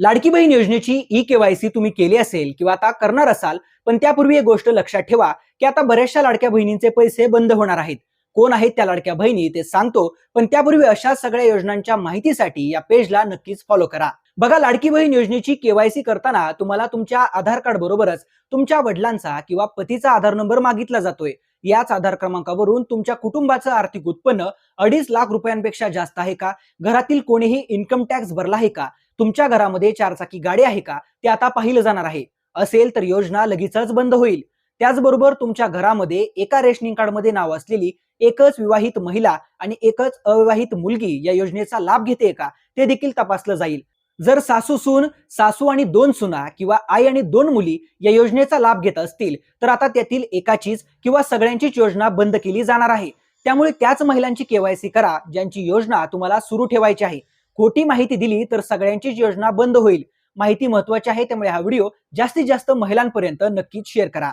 लाडकी बहीण योजनेची ई-केवायसी तुम्ही केली असेल किंवा आता करणार असाल, पण त्यापूर्वी एक गोष्ट लक्षात ठेवा की आता बऱ्याचशा लाडक्या बहिणींचे पैसे बंद होणार आहेत. कोण आहेत त्या लाडक्या बहिणी ते सांगतो, पण त्यापूर्वी अशा सगळ्या योजनांच्या माहितीसाठी या पेजला नक्कीच फॉलो करा. बघा, लाडकी बहीण योजनेची केवायसी करताना तुम्हाला तुमच्या आधार कार्ड बरोबरच तुमच्या वडिलांचा किंवा पतीचा आधार नंबर मागितला जातोय. याच आधार क्रमांकावरून तुमच्या कुटुंबाचं आर्थिक उत्पन्न 2.5 लाख रुपयांपेक्षा जास्त आहे का, घरातील कोणीही इन्कम टॅक्स भरला आहे का, तुमच्या घरामध्ये 4 चाकी गाडी आहे का, ते आता पाहिलं जाणार आहे. असेल तर योजना लगेचच बंद होईल. त्याचबरोबर तुमच्या घरामध्ये एका रेशनिंग कार्डमध्ये नाव असलेली एकच विवाहित महिला आणि एकच अविवाहित मुलगी या योजनेचा लाभ घेते का, ते देखील तपासलं जाईल. जर सासू-सून, सासू आणि 2 सुना किंवा आई आणि 2 मुली या योजनेचा लाभ घेत असतील, तर आता त्यातील एकाचीच किंवा सगळ्यांचीच योजना बंद केली जाणार आहे. त्यामुळे त्याच महिलांची केवायसी करा ज्यांची योजना तुम्हाला सुरू ठेवायची आहे. खोटी माहिती दिली तर सगळ्यांचीच योजना बंद होईल. माहिती महत्त्वाची आहे, त्यामुळे हा व्हिडिओ जास्तीत जास्त महिलांपर्यंत नक्कीच शेअर करा.